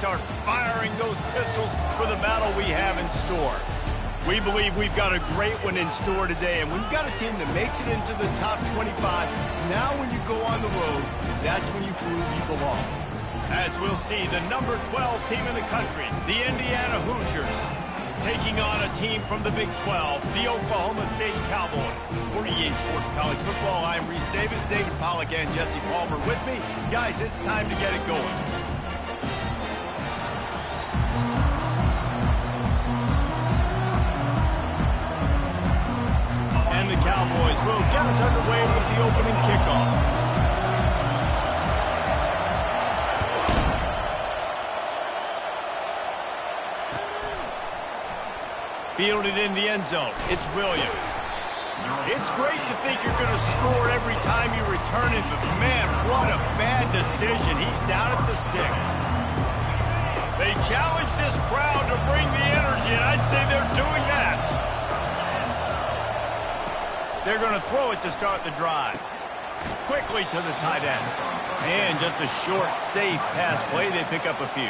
start firing those pistols for the battle we have in store. We believe we've got a great one in store today, and when you've got a team that makes it into the top 25, now when you go on the road, that's when you prove you belong. As we'll see, the number 12 team in the country, the Indiana Hoosiers, taking on a team from the Big 12, the Oklahoma State Cowboys. For EA Sports College Football, I'm Reese Davis, David Pollack, and Jesse Palmer with me. Guys, it's time to get it going. And the Cowboys will get us underway with the opening kickoff. Fielded in the end zone, it's Williams. It's great to think you're going to score every time you return it, but man, what a bad decision. He's down at the 6. They challenge this crowd to bring the energy, and I'd say they're doing that. They're going to throw it to start the drive. Quickly to the tight end. And just a short, safe pass play. They pick up a few.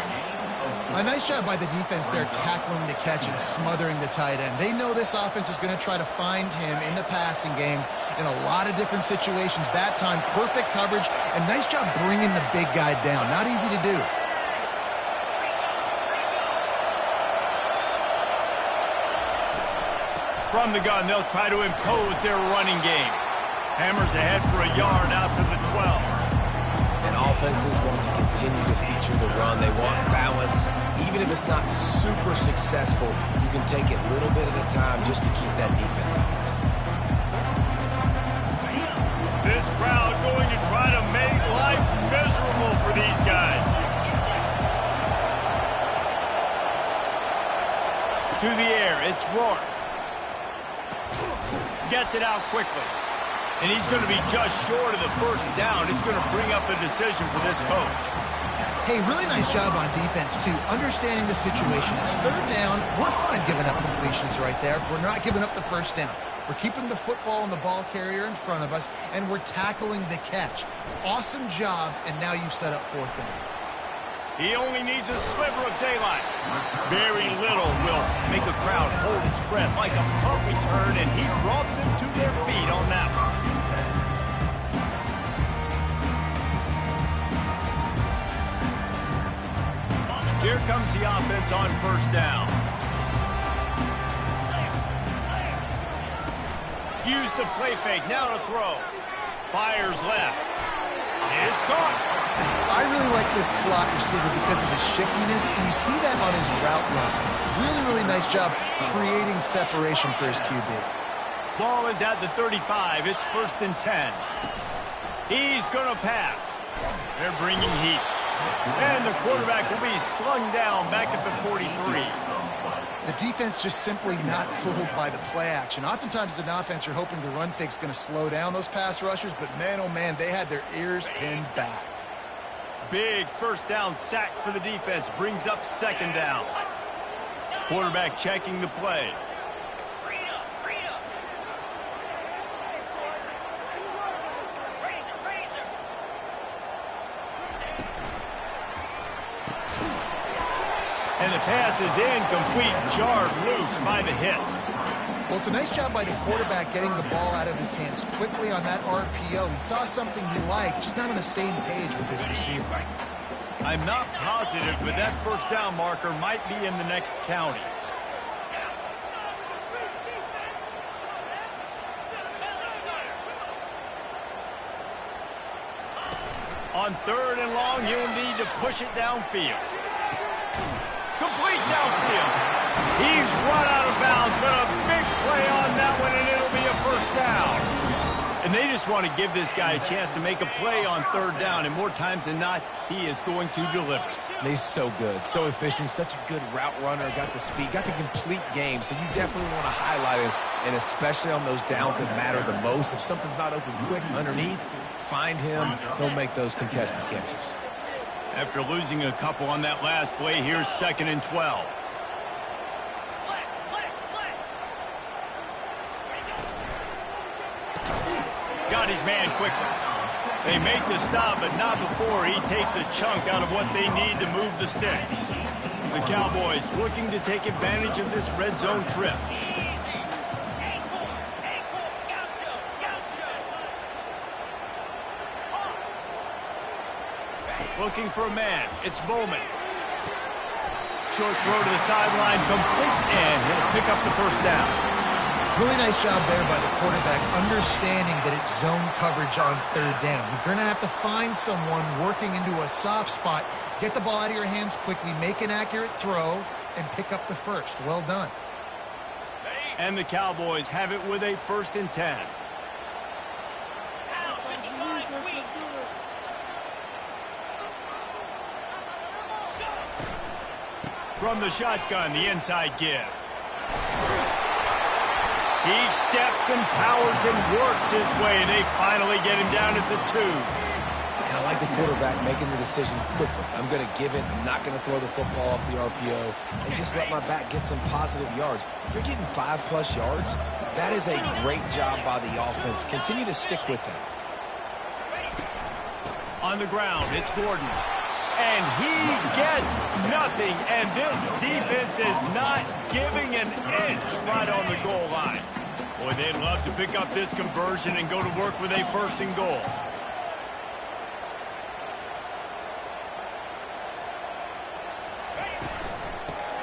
A nice job by the defense there tackling the catch and smothering the tight end. They know this offense is going to try to find him in the passing game in a lot of different situations. That time, perfect coverage, and nice job bringing the big guy down. Not easy to do. From the gun, they'll try to impose their running game. Hammers ahead for a yard out to the 12. And offenses want to continue to feature the run. They want balance. Even if it's not super successful, you can take it little bit at a time just to keep that defense honest. This crowd going to try to make life miserable for these guys. To the air, it's Rourke. Gets it out quickly. And he's going to be just short of the first down. It's going to bring up a decision for this coach. Hey, really nice job on defense, too, understanding the situation. It's third down. We're fine giving up completions right there. We're not giving up the first down. We're keeping the football and the ball carrier in front of us, and we're tackling the catch. Awesome job, and now you've set up fourth down. He only needs a sliver of daylight. Very little will make a crowd hold its breath like a punt return, and he brought them to their feet on that one. Here comes the offense on first down. Use the play fake, now to throw. Fires left. It's caught. I really like this slot receiver because of his shiftiness, and you see that on his route run. Really, really nice job creating separation for his QB. Ball is at the 35. It's 1st and 10. He's going to pass. They're bringing heat. And the quarterback will be slung down back at the 43. The defense just simply not fooled by the play action. Oftentimes as an offense, you're hoping the run fake's going to slow down those pass rushers, but man, oh man, they had their ears pinned back. Big first down sack for the defense. Brings up 2nd down. Quarterback checking the play. And the pass is incomplete, jarred loose by the hit. Well, it's a nice job by the quarterback getting the ball out of his hands quickly on that RPO. He saw something he liked, just not on the same page with his receiver. I'm not positive, but that first down marker might be in the next county. On 3rd and long, he'll need to push it downfield. Complete downfield. He's run out of bounds, but a big play on that one, and it'll be a first down. And they just want to give this guy a chance to make a play on 3rd down, and more times than not, he is going to deliver. And he's so good, so efficient, such a good route runner, got the speed, got the complete game, so you definitely want to highlight him, and especially on those downs that matter the most. If something's not open quick underneath, find him, he'll make those contested catches. After losing a couple on that last play, here's 2nd and 12. Got his man quickly. They make the stop, but not before he takes a chunk out of what they need to move the sticks. The Cowboys looking to take advantage of this red zone trip. Looking for a man. It's Bowman. Short throw to the sideline, complete, and he'll pick up the first down. Really nice job there by the quarterback, understanding that it's zone coverage on third down. You're going to have to find someone working into a soft spot, get the ball out of your hands quickly, make an accurate throw, and pick up the first. Well done. And the Cowboys have it with a 1st and 10. From the shotgun, the inside give. He steps and powers and works his way. They finally get him down at the 2. And I like the quarterback making the decision quickly. I'm going to give it. I'm not going to throw the football off the RPO and just let my back get some positive yards. You're getting 5+ yards. That is a great job by the offense. Continue to stick with that. On the ground, it's Gordon. And he gets nothing, and this defense is not giving an inch right on the goal line. Boy, they'd love to pick up this conversion and go to work with a 1st and goal.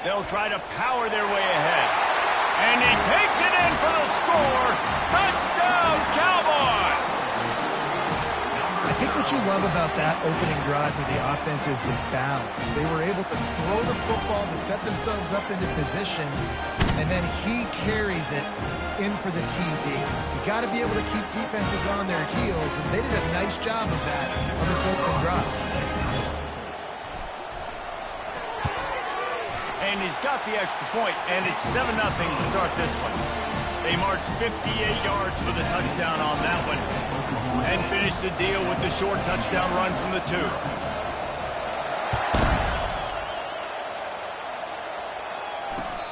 They'll try to power their way ahead. And he takes it in for the score. Touchdown, Cowboys! I think what you love about that opening drive for the offense is the balance. They were able to throw the football to set themselves up into position, and then he carries it in for the TD. You got to be able to keep defenses on their heels, and they did a nice job of that on this opening drive. And he's got the extra point, and it's 7-0 to start this one. They marched 58 yards for the touchdown on that one and finished the deal with the short touchdown run from the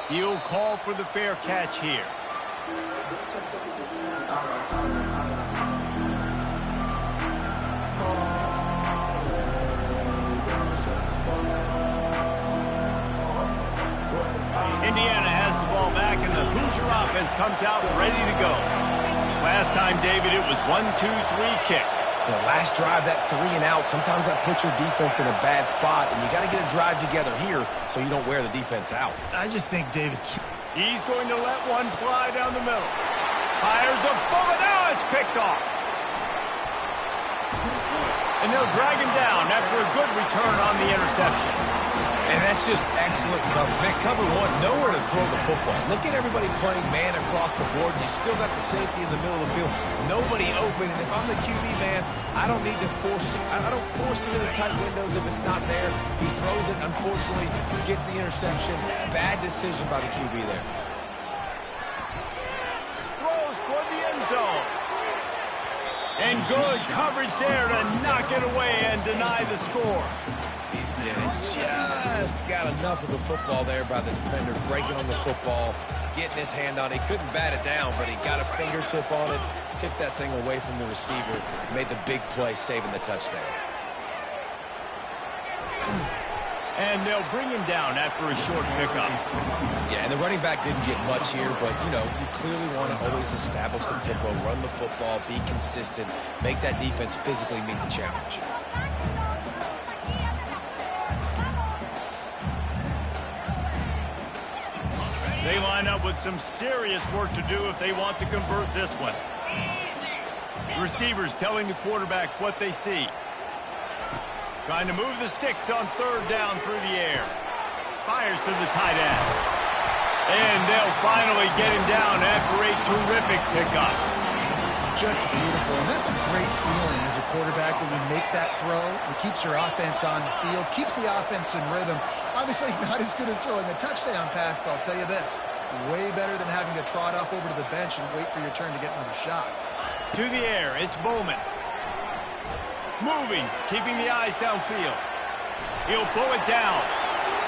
2. He'll call for the fair catch here. Indiana has the ball back, and the Hoosier offense comes out ready to go. Last time, David, it was 1-2-3 kick. The last drive, that 3 and out, sometimes that puts your defense in a bad spot, and you got to get a drive together here so you don't wear the defense out. I just think, David, he's going to let one fly down the middle. Fires a bullet. Now it's picked off. And they'll drag him down after a good return on the interception. And that's just excellent coverage. Man, cover one, nowhere to throw the football. Look at everybody playing man across the board, and you still got the safety in the middle of the field. Nobody open, and if I'm the QB, man, I don't need to force it. I don't force it into tight windows if it's not there. He throws it, unfortunately, gets the interception. Bad decision by the QB there. Throws toward the end zone. And good coverage there to knock it away and deny the score. Yeah, just got enough of the football there by the defender, breaking on the football, getting his hand on it. He couldn't bat it down, but he got a fingertip on it, tipped that thing away from the receiver, made the big play, saving the touchdown. And they'll bring him down after a short pickup. Yeah, and the running back didn't get much here, but, you know, you clearly want to always establish the tempo, run the football, be consistent, make that defense physically meet the challenge. They line up with some serious work to do if they want to convert this one. The receivers telling the quarterback what they see. Trying to move the sticks on 3rd down through the air. Fires to the tight end. And they'll finally get him down after a terrific pickup. just beautiful. And that's a great feeling as a quarterback when you make that throw. It keeps your offense on the field, keeps the offense in rhythm. Obviously not as good as throwing a touchdown pass, but I'll tell you this, way better than having to trot off over to the bench and wait for your turn to get another shot. To the air, it's Bowman. Moving, keeping the eyes downfield. He'll pull it down.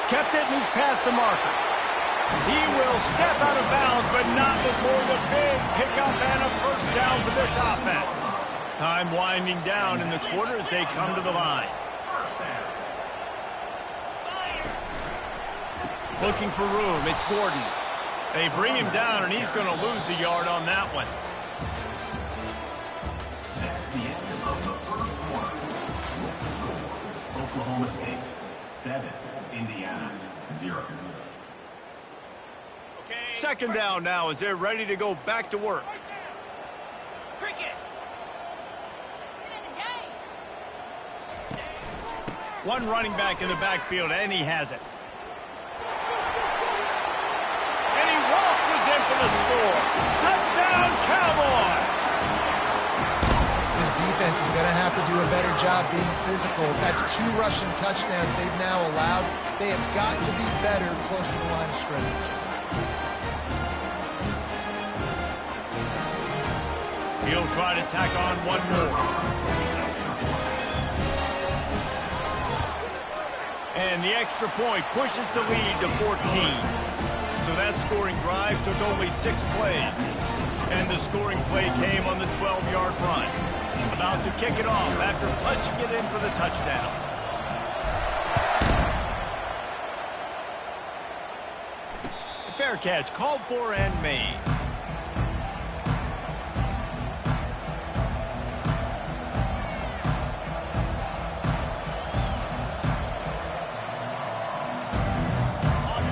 Kept it, and he's past the marker. He will step out of bounds, but not before the big pickup and a first down for this offense. Time winding down in the quarter as they come to the line. Looking for room. It's Gordon. They bring him down, and he's going to lose a yard on that one. That's the end of the first quarter. Oklahoma State 7, Indiana 0. Second down now as they're ready to go back to work. Cricket. One running back in the backfield, and he has it. And he waltzes in for the score. Touchdown, Cowboys! This defense is going to have to do a better job being physical. That's 2 rushing touchdowns they've now allowed. They have got to be better close to the line of scrimmage. He'll try to tack on one more. And the extra point pushes the lead to 14. So that scoring drive took only 6 plays. And the scoring play came on the 12-yard run. About to kick it off after punching it in for the touchdown. Fair catch called for and made.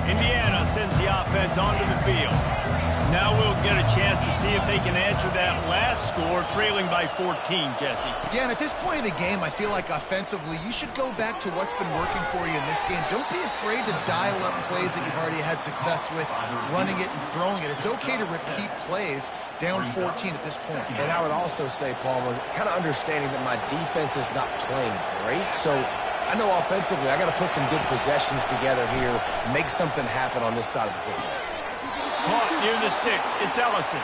Indiana sends the offense onto the field. Now we'll get a chance to see if they can answer that last score, trailing by 14, Jesse. Yeah, and at this point in the game, I feel like offensively, you should go back to what's been working for you in this game. Don't be afraid to dial up plays that you've already had success with, running it and throwing it. It's okay to repeat plays down 14 at this point. And I would also say, Palmer, kind of understanding that my defense is not playing great, so I know offensively I got to put some good possessions together here, make something happen on this side of the football. Caught near the sticks. It's Ellison.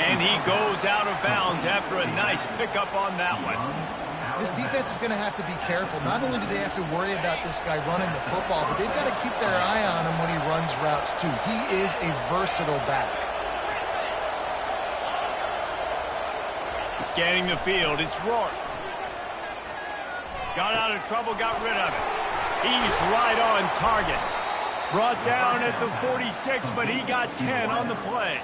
And he goes out of bounds after a nice pickup on that one. This defense is going to have to be careful. Not only do they have to worry about this guy running the football, but they've got to keep their eye on him when he runs routes too. He is a versatile back. Scanning the field, it's Rourke. Got out of trouble, got rid of it. He's right on target. Brought down at the 46, but he got 10 on the play.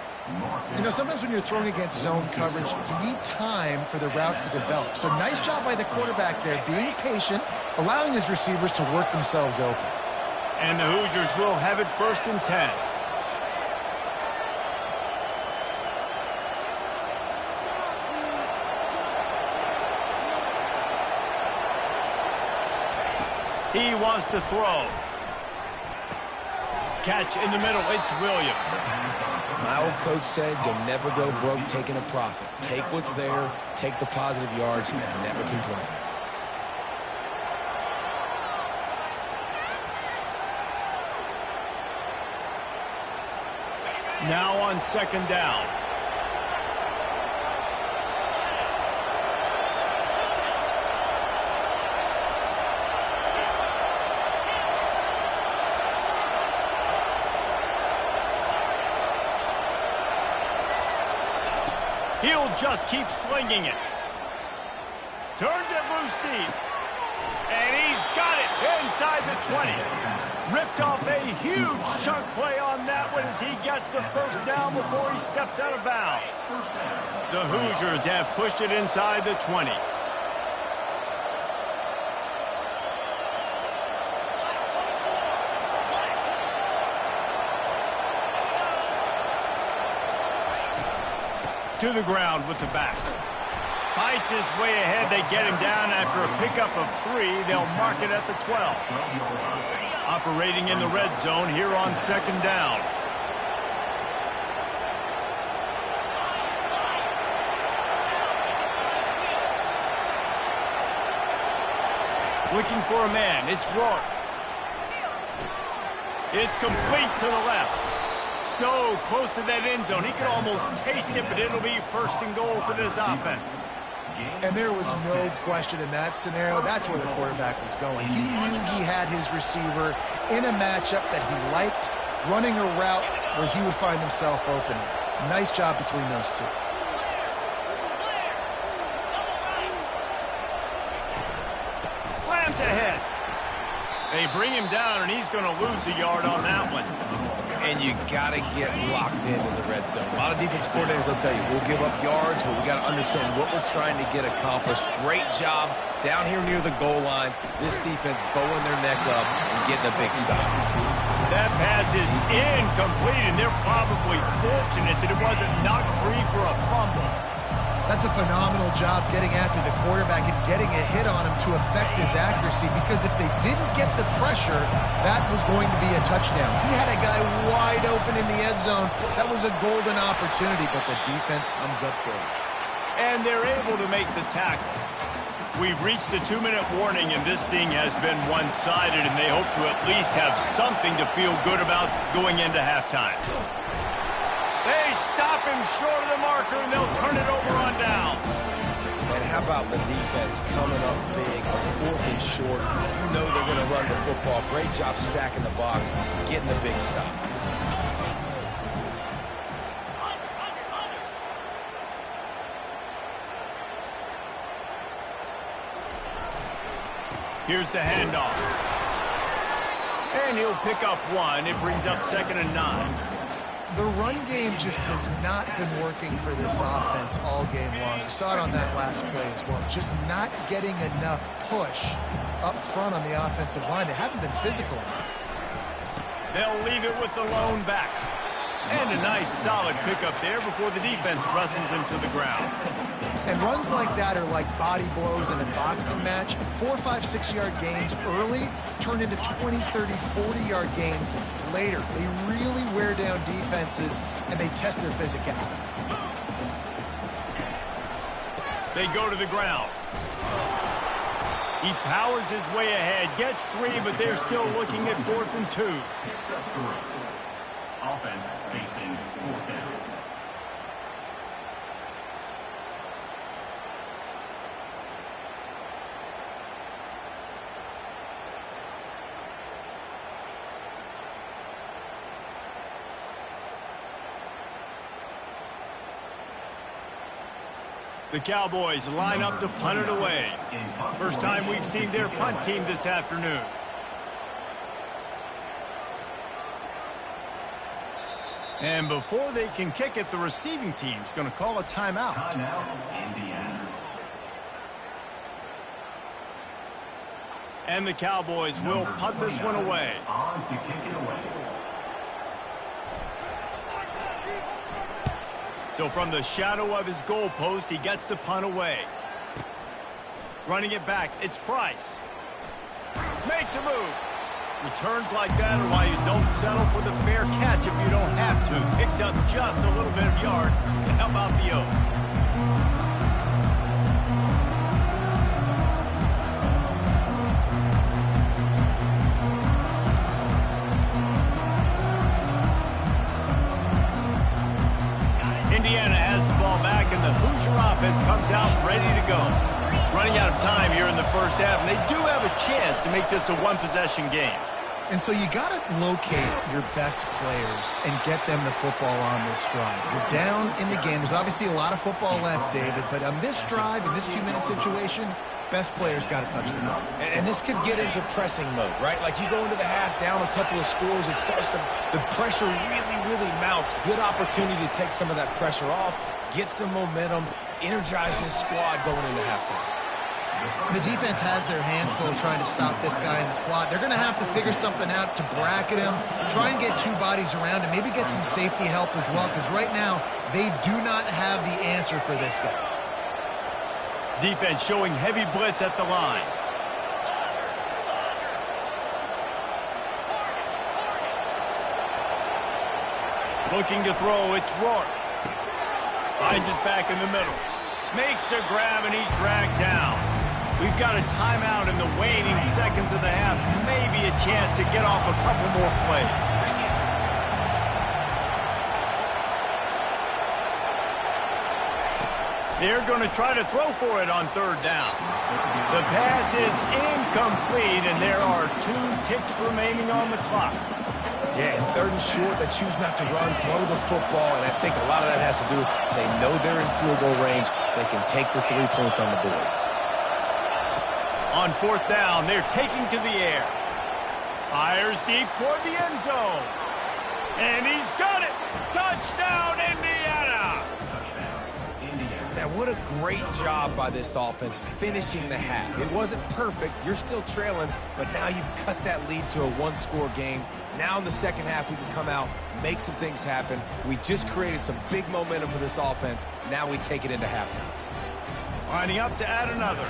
You know, sometimes when you're throwing against zone coverage, you need time for the routes to develop. So nice job by the quarterback there, being patient, allowing his receivers to work themselves open. And the Hoosiers will have it 1st and 10. He wants to throw. Catch in the middle, it's Williams. My old coach said you'll never go broke taking a profit. Take what's there, take the positive yards, and never complain. Now on 2nd down. He'll just keep slinging it. Turns it loose deep. And he's got it inside the 20. Ripped off a huge chunk play on that one as he gets the 1st down before he steps out of bounds. The Hoosiers have pushed it inside the 20. To the ground with the back. Fights his way ahead. They get him down after a pickup of 3. They'll mark it at the 12. Operating in the red zone here on 2nd down. Looking for a man. It's Rourke. It's complete to the left. So close to that end zone. He could almost taste it, but it'll be 1st and goal for this offense. And there was no question in that scenario. That's where the quarterback was going. He knew he had his receiver in a matchup that he liked, running a route where he would find himself open. Nice job between those two. They bring him down, and he's going to lose a yard on that one. And you got to get locked in the red zone. A lot of defense coordinators will tell you, we'll give up yards, but we got to understand what we're trying to get accomplished. Great job down here near the goal line. This defense bowing their neck up and getting a big stop. That pass is incomplete, and they're probably fortunate that it wasn't knocked free for a fumble. That's a phenomenal job getting after the quarterback and getting a hit on him to affect his accuracy, because if they didn't get the pressure, that was going to be a touchdown. He had a guy wide open in the end zone. That was a golden opportunity, but the defense comes up big. And they're able to make the tackle. We've reached the 2-minute warning, and this thing has been one-sided, and they hope to at least have something to feel good about going into halftime. They stop him short of the marker, and they'll turn it over on downs. And how about the defense coming up big, fourth and short? You know they're going to run the football. Great job stacking the box, getting the big stop. Here's the handoff. And he'll pick up one. It brings up 2nd and 9. The run game just has not been working for this offense all game long. You saw it on that last play as well. Just not getting enough push up front on the offensive line. They haven't been physical enough. They'll leave it with the lone back. And a nice solid pickup there before the defense wrestles him to the ground. And runs like that are like body blows in a boxing match. 4, 5, 6-yard gains early turn into 20, 30, 40-yard gains later. They really wear down defenses, and they test their physicality. They go to the ground. He powers his way ahead, gets 3, but they're still looking at 4th and 2. Offense facing 4th down. The Cowboys line up to punt it away. First time we've seen their punt team this afternoon. And before they can kick it, the receiving team's going to call a timeout. Timeout, Indiana. And the Cowboys will punt this one away. On to kick it away. So from the shadow of his goalpost, he gets the punt away. Running it back, it's Price. Makes a move. Returns like that are why you don't settle for the fair catch if you don't have to. Picks up just a little bit of yards to help out the Oaks. Indiana has the ball back, and the Hoosier offense comes out ready to go. Running out of time here in the first half, and they do have a chance to make this a one-possession game. And so you got to locate your best players and get them the football on this drive. You're down in the game. There's obviously a lot of football left, David, but on this drive, in this 2-minute situation, best players got to touch the ball. And this could get into pressing mode, right? Like you go into the half down a couple of scores, it starts to, the pressure really mounts. Good opportunity to take some of that pressure off, get some momentum, energize this squad going into halftime. The defense has their hands full trying to stop this guy in the slot. They're going to have to figure something out to bracket him, try and get 2 bodies around him, maybe get some safety help as well, because right now they do not have the answer for this guy. Defense showing heavy blitz at the line. Looking to throw, it's Rourke. Finds his back in the middle. Makes a grab, and he's dragged down. We've got a timeout in the waning seconds of the half. Maybe a chance to get off a couple more plays. They're going to try to throw for it on 3rd down. The pass is incomplete, and there are 2 ticks remaining on the clock. Yeah, and 3rd and short, they choose not to run, throw the football, and I think a lot of that has to do with they know they're in field goal range. They can take the 3 points on the board. On 4th down, they're taking to the air. Fires deep toward the end zone. And he's got it. Touchdown, Indiana. Man, what a great job by this offense finishing the half. It wasn't perfect. You're still trailing, but now you've cut that lead to a one-score game. Now in the second half, we can come out, make some things happen. We just created some big momentum for this offense. Now we take it into halftime. Lining up to add another.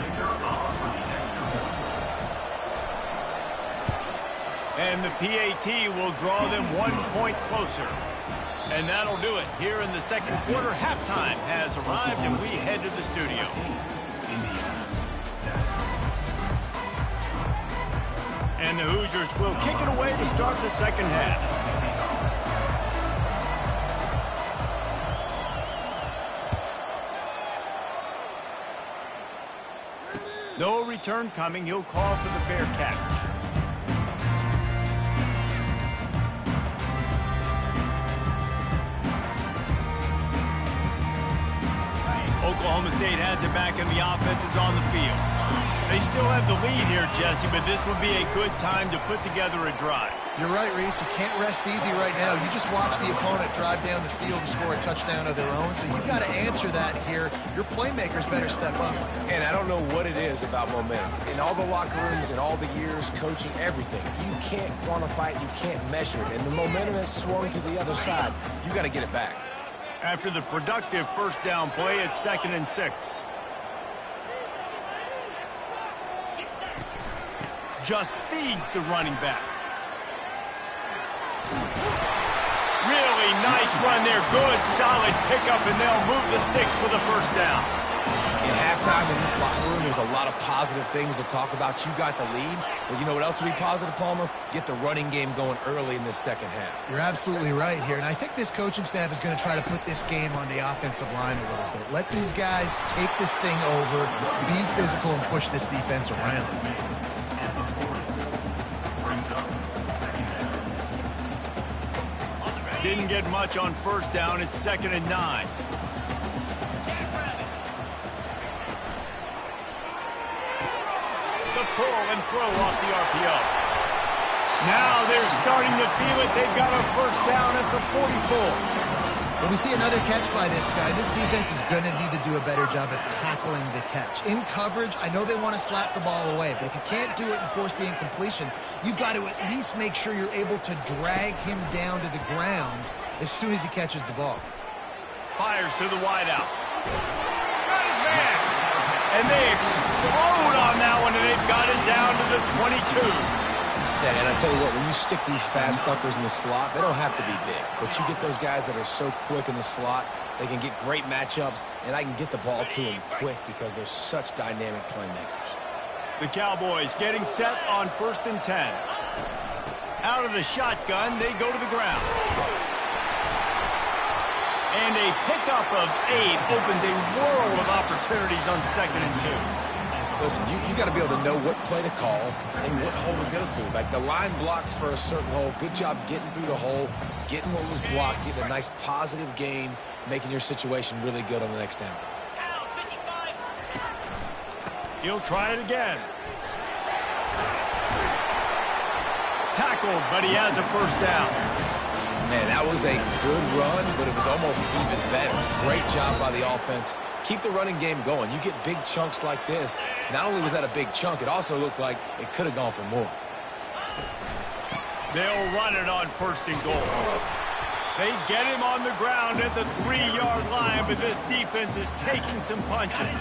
And the PAT will draw them 1 point closer. And that'll do it here in the second quarter. Halftime has arrived, and we head to the studio. And the Hoosiers will kick it away to start the second half. No return coming. He'll call for the fair catch. Oklahoma State has it back, and the offense is on the field. They still have the lead here, Jesse, but this would be a good time to put together a drive. You're right, Reese. You can't rest easy right now. You just watch the opponent drive down the field and score a touchdown of their own, so you've got to answer that here. Your playmakers better step up. And I don't know what it is about momentum. In all the locker rooms, in all the years, coaching, everything, you can't quantify it, you can't measure it. And the momentum has swung to the other side. You got to get it back. After the productive first down play, it's 2nd and 6. Just feeds the running back. Really nice run there. Good, solid pickup, and they'll move the sticks for the first down. In halftime in this locker room, there's a lot of positive things to talk about. You got the lead, but you know what else would be positive, Palmer? Get the running game going early in this second half. You're absolutely right here, and I think this coaching staff is going to try to put this game on the offensive line a little bit. Let these guys take this thing over, be physical, and push this defense around. Didn't get much on first down. It's 2nd and 9. The pull and throw off the RPO. Now they're starting to feel it. They've got a first down at the 44. When we see another catch by this guy, this defense is going to need to do a better job of tackling the catch. In coverage, I know they want to slap the ball away, but if you can't do it and force the incompletion, you've got to at least make sure you're able to drag him down to the ground as soon as he catches the ball. Fires to the wideout. Got his man. And they explode on that one, and they've got it down to the 22. Yeah, and I tell you what, when you stick these fast suckers in the slot, they don't have to be big. But you get those guys that are so quick in the slot, they can get great matchups, and I can get the ball to them quick because they're such dynamic playmakers. The Cowboys getting set on 1st and 10. Out of the shotgun, they go to the ground. And a pickup of 8 opens a world of opportunities on 2nd and 2. Listen, you got to be able to know what play to call and what hole to go through. Like the line blocks for a certain hole. Good job getting through the hole, getting what was blocked, getting a nice positive gain, making your situation really good on the next down. He'll try it again. Tackled, but he has a first down. Man, that was a good run, but it was almost even better. Great job by the offense. Keep the running game going. You get big chunks like this. Not only was that a big chunk, it also looked like it could have gone for more. They'll run it on 1st and goal. They get him on the ground at the 3-yard line, but this defense is taking some punches.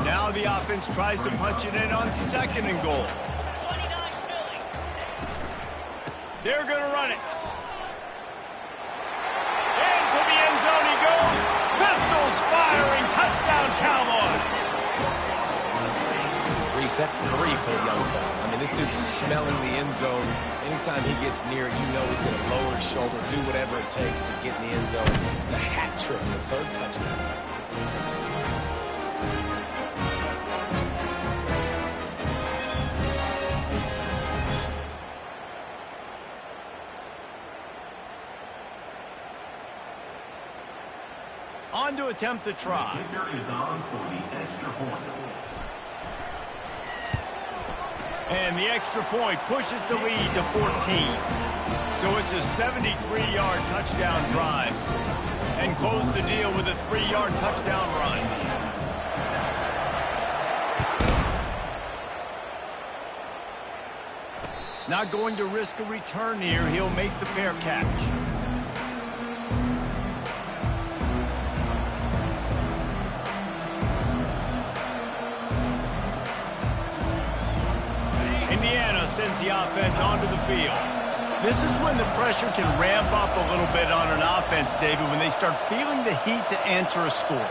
Now the offense tries to punch it in on 2nd and goal. They're going to run it. Into the end zone he goes. Pistols firing. Touchdown, Cowboys. Reese, that's 3 for the young fella. I mean, this dude's smelling the end zone. Anytime he gets near it, you know he's going to lower his shoulder, do whatever it takes to get in the end zone. The hat trick, the 3rd touchdown. On to attempt the try. Kicker is on for the extra point. And the extra point pushes the lead to 14. So it's a 73-yard touchdown drive. And close the deal with a 3-yard touchdown run. Not going to risk a return here. He'll make the fair catch. Indiana sends the offense onto the field. This is when the pressure can ramp up a little bit on an offense, David, when they start feeling the heat to answer a score.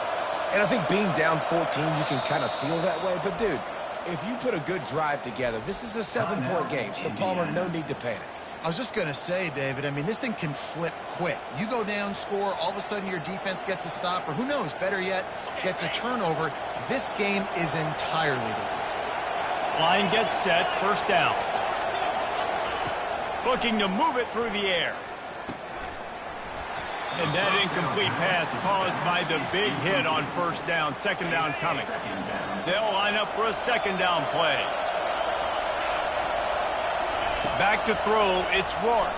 And I think being down 14, you can kind of feel that way. But, dude, if you put a good drive together, this is a 7-point game. So, Palmer, no need to panic. I was just going to say, David, I mean, this thing can flip quick. You go down, score, all of a sudden your defense gets a stop, or who knows, better yet, gets a turnover. This game is entirely different. Line gets set, first down. Looking to move it through the air. And that incomplete pass caused by the big hit on first down. Second down coming. They'll line up for a second down play. Back to throw, it's Rourke.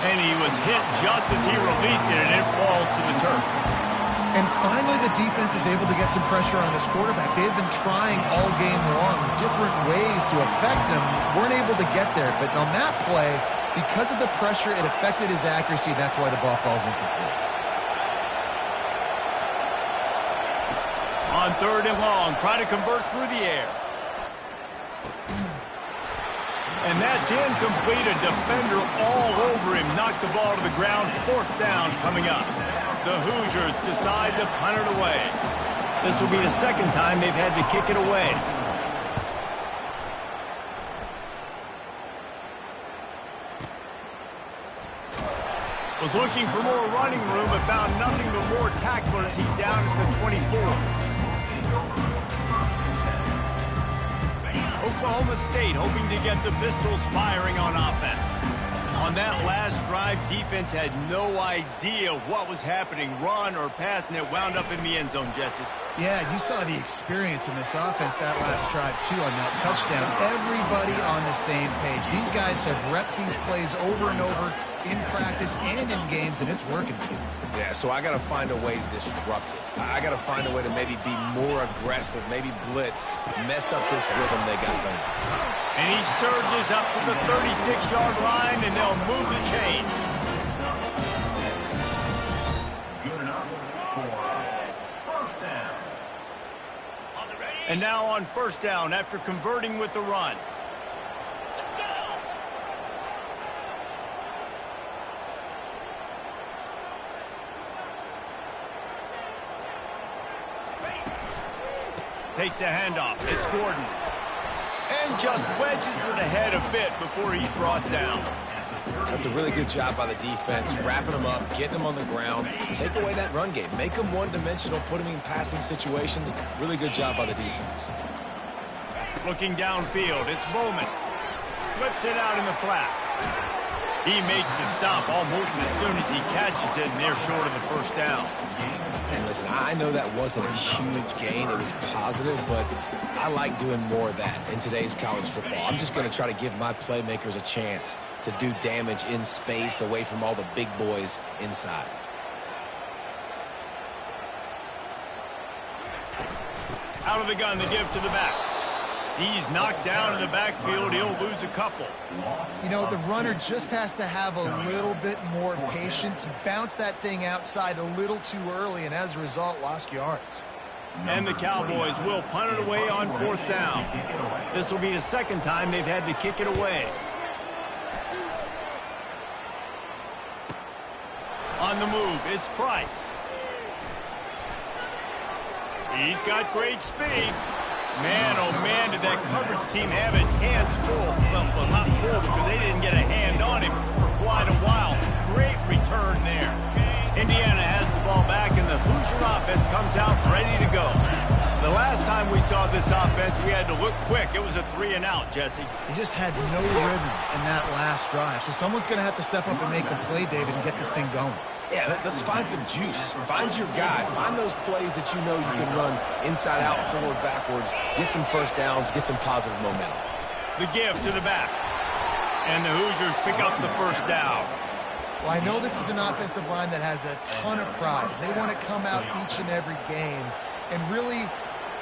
And he was hit just as he released it, and it falls to the turf. And finally, the defense is able to get some pressure on this quarterback. They had been trying all game long, different ways to affect him, weren't able to get there. But on that play, because of the pressure, it affected his accuracy, and that's why the ball falls incomplete. On third and long, try to convert through the air. And that's incomplete. A defender all over him. Knocked the ball to the ground. Fourth down coming up. The Hoosiers decide to punt it away. This will be the second time they've had to kick it away. Was looking for more running room, but found nothing but more tacklers. He's down at the 24. Oklahoma State hoping to get the Pistols firing on offense. On that last drive, defense had no idea what was happening, run or pass, and it wound up in the end zone, Jesse. Yeah, you saw the experience in this offense that last drive, too, on that touchdown. Everybody on the same page. These guys have repped these plays over and over in practice and in games, and it's working for you. Yeah, so I got to find a way to disrupt it. I got to find a way to maybe be more aggressive, maybe blitz, mess up this rhythm they got going. And he surges up to the 36-yard line, and they'll move the chain. Good enough for first down. And now on first down after converting with the run. Let's go. Takes a handoff. It's Gordon. And just wedges it ahead a bit before he's brought down. That's a really good job by the defense, wrapping them up, getting them on the ground, take away that run game, make them one-dimensional, put them in passing situations. Really good job by the defense. Looking downfield, it's Bowman. Flips it out in the flat. He makes the stop almost as soon as he catches it, and they're short of the first down. And listen, I know that wasn't a huge gain. It was positive, but I like doing more of that in today's college football. I'm just going to try to give my playmakers a chance to do damage in space away from all the big boys inside. Out of the gun, the give to the back. He's knocked down in the backfield. He'll lose a couple. You know, the runner just has to have a little bit more patience. He bounced that thing outside a little too early, and as a result, lost yards. And the Cowboys will punt it away on fourth down. This will be the second time they've had to kick it away. On the move, it's Price. He's got great speed. Man, oh man, did that coverage team have its hands full. Well, not full because they didn't get a hand on him for quite a while. Great return there. Indiana has the ball back, and the Hoosier offense comes out ready to go. The last time we saw this offense, we had to look quick. It was a 3-and-out, Jesse. He just had no rhythm in that last drive. So someone's going to have to step up and make a play, David, and get this thing going. Yeah, let's find some juice. Find your guy. Find those plays that you know you can run inside out, forward, backwards, get some first downs, get some positive momentum. The give to the back. And the Hoosiers pick up the first down. Well, I know this is an offensive line that has a ton of pride. They want to come out each and every game and really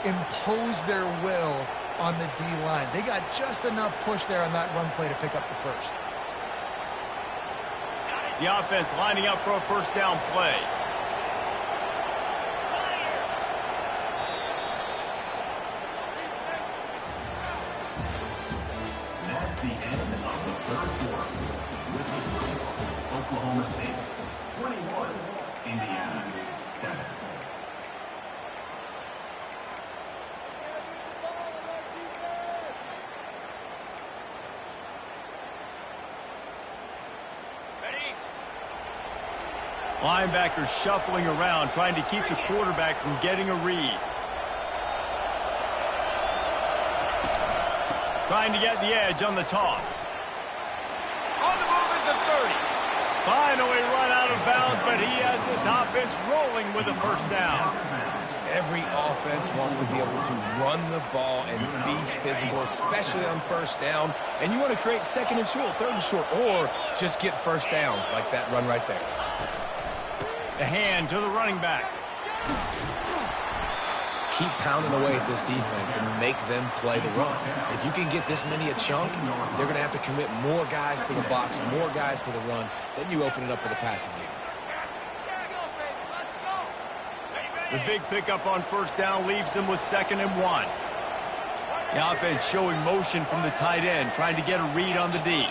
impose their will on the D-line. They got just enough push there on that run play to pick up the first. The offense lining up for a first down play. That's the end of the third quarter. With the score, Oklahoma State 21, Indiana 7. Linebackers shuffling around, trying to keep the quarterback from getting a read. Trying to get the edge on the toss. On the move at the 30. Finally run out of bounds, but he has this offense rolling with a first down. Every offense wants to be able to run the ball and be physical, especially on first down. And you want to create second and short, third and short, or just get first downs like that run right there. The hand to the running back. Keep pounding away at this defense and make them play the run. If you can get this many a chunk, they're going to have to commit more guys to the box, more guys to the run. Then you open it up for the passing game. The big pickup on first down leaves them with 2nd and 1. The offense showing motion from the tight end, trying to get a read on the D.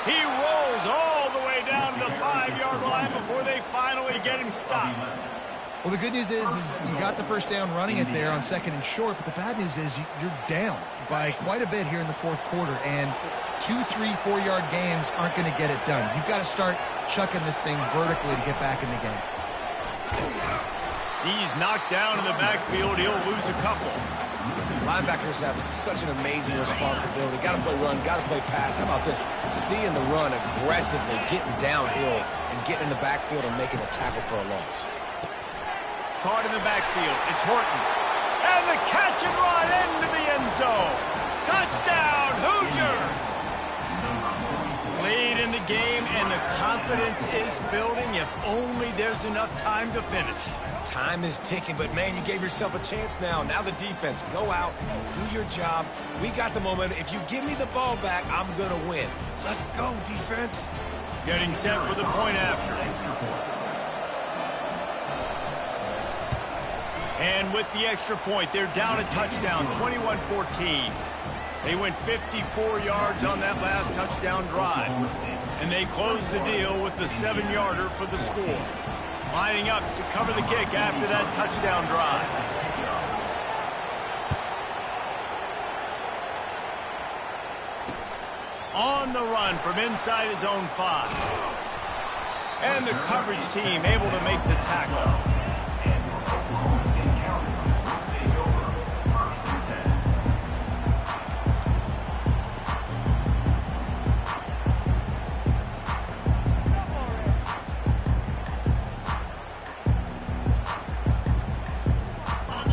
He rolls all the way down to the 5-yard line before they finally get him stopped. Well, the good news is you got the first down running it there on 2nd and short, but the bad news is you're down by quite a bit here in the fourth quarter, and 2, 3, 4-yard gains aren't going to get it done. You've got to start chucking this thing vertically to get back in the game. He's knocked down in the backfield. He'll lose a couple. Linebackers have such an amazing responsibility. Got to play run, got to play pass. How about this? Seeing the run aggressively, getting downhill, and getting in the backfield and making a tackle for a loss. Caught in the backfield. It's Horton. And the catch and run into the end zone. Touchdown, Hoosiers! Lead in the game, and the confidence is building if only there's enough time to finish. Time is ticking, but, man, you gave yourself a chance now. Now the defense, go out, do your job. We got the momentum. If you give me the ball back, I'm going to win. Let's go, defense. Getting set for the point after. And with the extra point, they're down a touchdown, 21-14. They went 54 yards on that last touchdown drive. And they closed the deal with the 7-yarder for the score. Lining up to cover the kick after that touchdown drive. On the run from inside his own 5. And the coverage team able to make the tackle.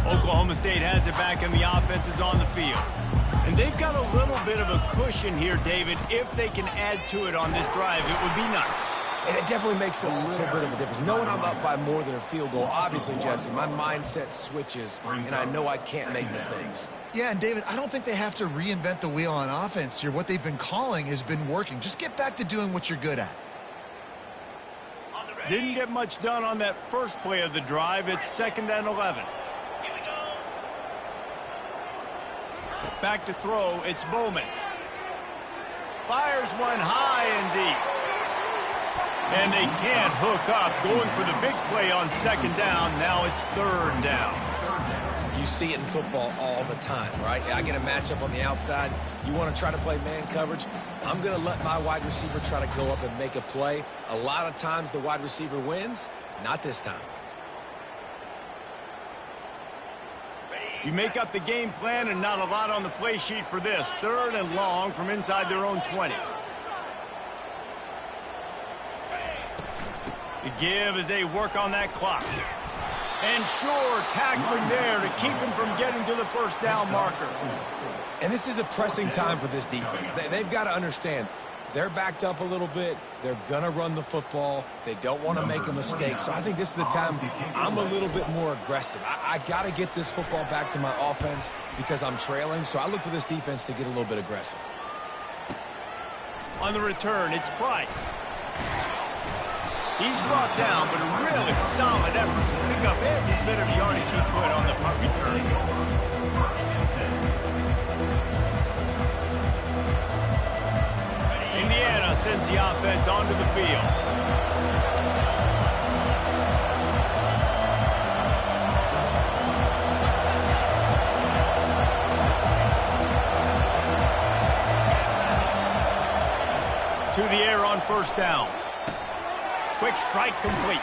Oklahoma State has it back and the offense is on the field. And they've got a little bit of a cushion here, David. If they can add to it on this drive, it would be nice. And it definitely makes a little bit of a difference. Knowing I'm up by more than a field goal, obviously, Jesse, my mindset switches, and I know I can't make mistakes. Yeah, and David, I don't think they have to reinvent the wheel on offense here. What they've been calling has been working. Just get back to doing what you're good at. Didn't get much done on that first play of the drive. It's 2nd and 11. Back to throw, it's Bowman. Fires one high and deep. And they can't hook up. Going for the big play on 2nd down. Now it's 3rd down. You see it in football all the time, right? I get a matchup on the outside. You want to try to play man coverage. I'm going to let my wide receiver try to go up and make a play. A lot of times the wide receiver wins. Not this time. You make up the game plan and not a lot on the play sheet for this. 3rd and long from inside their own 20. The give as they work on that clock. And sure, tackling there to keep him from getting to the first down marker. And this is a pressing time for this defense. They've got to understand, they're backed up a little bit. They're going to run the football. They don't want to make a mistake. So I think this is the time I'm a little bit more aggressive. I got to get this football back to my offense because I'm trailing. So I look for this defense to get a little bit aggressive. On the return, it's Price. He's brought down, but a really solid effort to pick up every bit of yardage he could on the punt return. Indiana sends the offense onto the field. To the air on first down. Quick strike complete.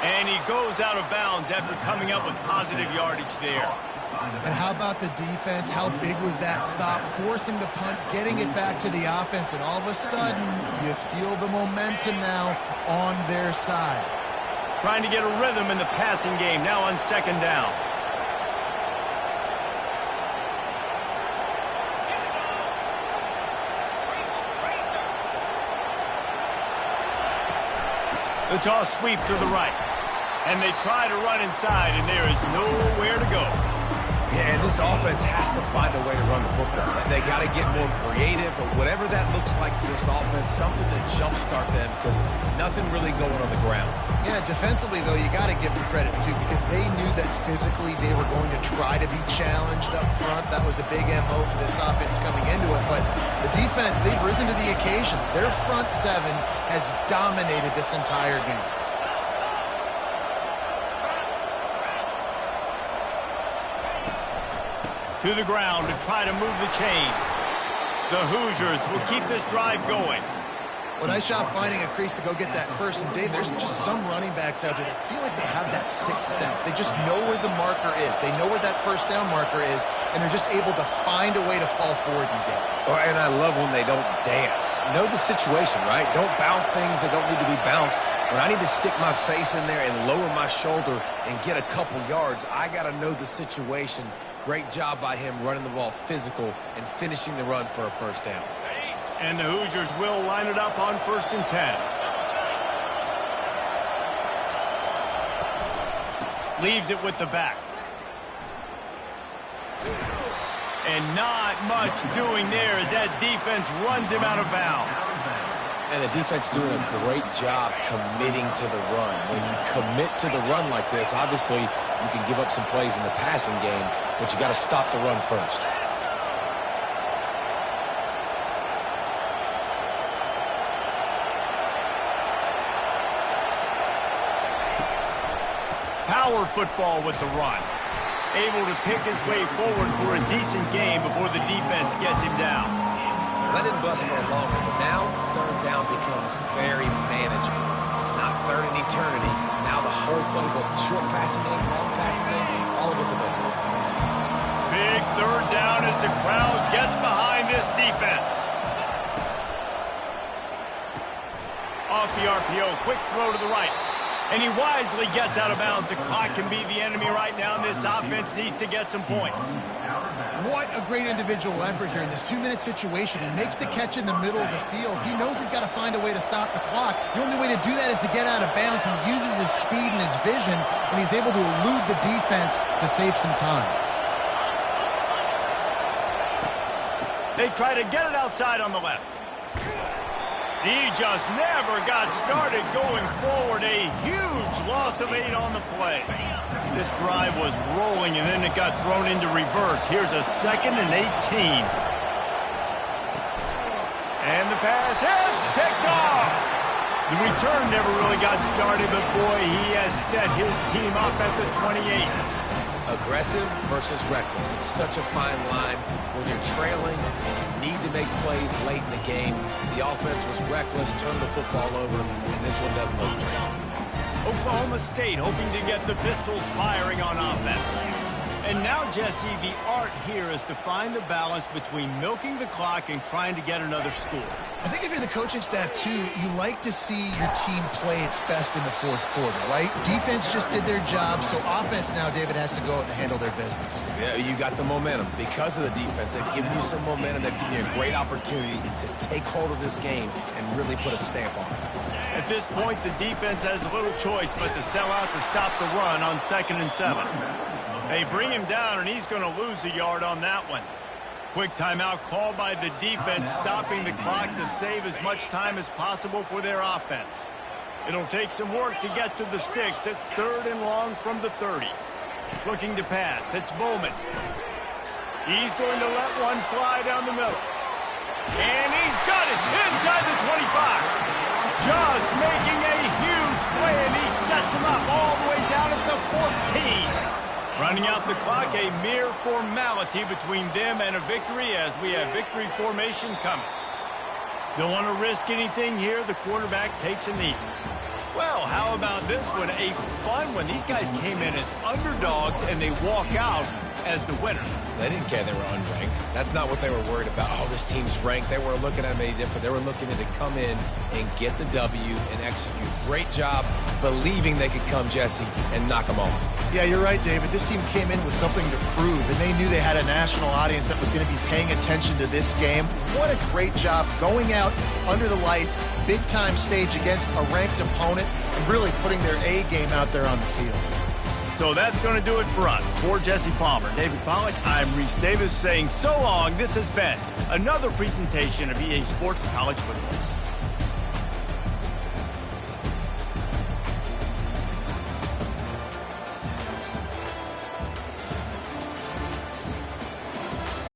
And he goes out of bounds after coming up with positive yardage there. And how about the defense? How big was that stop? Forcing the punt, getting it back to the offense, and all of a sudden, you feel the momentum now on their side. Trying to get a rhythm in the passing game, now on 2nd down. The toss sweep to the right. And they try to run inside, and there is nowhere to go. Yeah, and this offense has to find a way to run the football. They got to get more creative, but whatever that looks like for this offense, something to jumpstart them because nothing really going on the ground. Yeah, defensively, though, you got to give them credit, too, because they knew that physically they were going to try to be challenged up front. That was a big MO for this offense coming into it. But the defense, they've risen to the occasion. Their front 7 has dominated this entire game. To the ground to try to move the chains. The Hoosiers will keep this drive going. Well, nice job finding a crease to go get that first. And Dave, there's just some running backs out there that feel like they have that sixth sense. They just know where the marker is. They know where that first down marker is, and they're just able to find a way to fall forward and get it. Oh, and I love when they don't dance. Know the situation, right? Don't bounce things that don't need to be bounced. When I need to stick my face in there and lower my shoulder and get a couple yards, I got to know the situation. Great job by him running the ball physical and finishing the run for a first down. And the Hoosiers will line it up on 1st and 10. Leaves it with the back. And not much doing there as that defense runs him out of bounds. And the defense doing a great job committing to the run. When you commit to the run like this, obviously you can give up some plays in the passing game, but you got to stop the run first. Power football with the run. Able to pick his way forward for a decent game before the defense gets him down. That didn't bust for a long one, but now 3rd down becomes very manageable. It's not 3rd in eternity. Now the whole playbook, short passing game, long passing game, all of it's available. Big 3rd down as the crowd gets behind this defense. Off the RPO, quick throw to the right. And he wisely gets out of bounds. The clock can be the enemy right now, and this offense needs to get some points. What a great individual effort here in this 2-minute situation. He makes the catch in the middle of the field. He knows he's got to find a way to stop the clock. The only way to do that is to get out of bounds. He uses his speed and his vision, and he's able to elude the defense to save some time. They try to get it outside on the left. He just never got started going forward. A huge loss of 8 on the play. This drive was rolling, and then it got thrown into reverse. Here's a 2nd and 18. And the pass hits, picked off. The return never really got started, but boy, he has set his team up at the 28. Aggressive versus reckless. It's such a fine line when you're trailing and you need to make plays late in the game. The offense was reckless, turned the football over, and this one doesn't look great. Oklahoma State hoping to get the Pistols firing on offense. And now, Jesse, the art here is to find the balance between milking the clock and trying to get another score. I think if you're the coaching staff, too, you like to see your team play its best in the fourth quarter, right? Defense just did their job, so offense now, David, has to go out and handle their business. Yeah, you got the momentum. Because of the defense, they've given you some momentum. They've given you a great opportunity to take hold of this game and really put a stamp on it. At this point, the defense has little choice but to sell out to stop the run on 2nd and 7. They bring him down, and he's going to lose a yard on that one. Quick timeout called by the defense, stopping the clock to save as much time as possible for their offense. It'll take some work to get to the sticks. It's 3rd and long from the 30. Looking to pass. It's Bowman. He's going to let one fly down the middle. And he's got it inside the 25. Just making a huge play, and he sets him up all the way down at the 14. Running out the clock, a mere formality between them and a victory as we have victory formation coming. Don't want to risk anything here. The quarterback takes a knee. Well, how about this one? A fun one. These guys came in as underdogs, and they walk out as the winner. They didn't care they were unranked. That's not what they were worried about. Oh, this team's ranked. They weren't looking at them any different. They were looking to come in and get the W and execute. Great job believing they could come, Jesse, and knock them off. Yeah, you're right, David. This team came in with something to prove, and they knew they had a national audience that was going to be paying attention to this game. What a great job going out under the lights, big-time stage against a ranked opponent, and really putting their A game out there on the field. So that's going to do it for us. For Jesse Palmer, David Pollack, I'm Reese Davis saying so long. This has been another presentation of EA Sports College Football.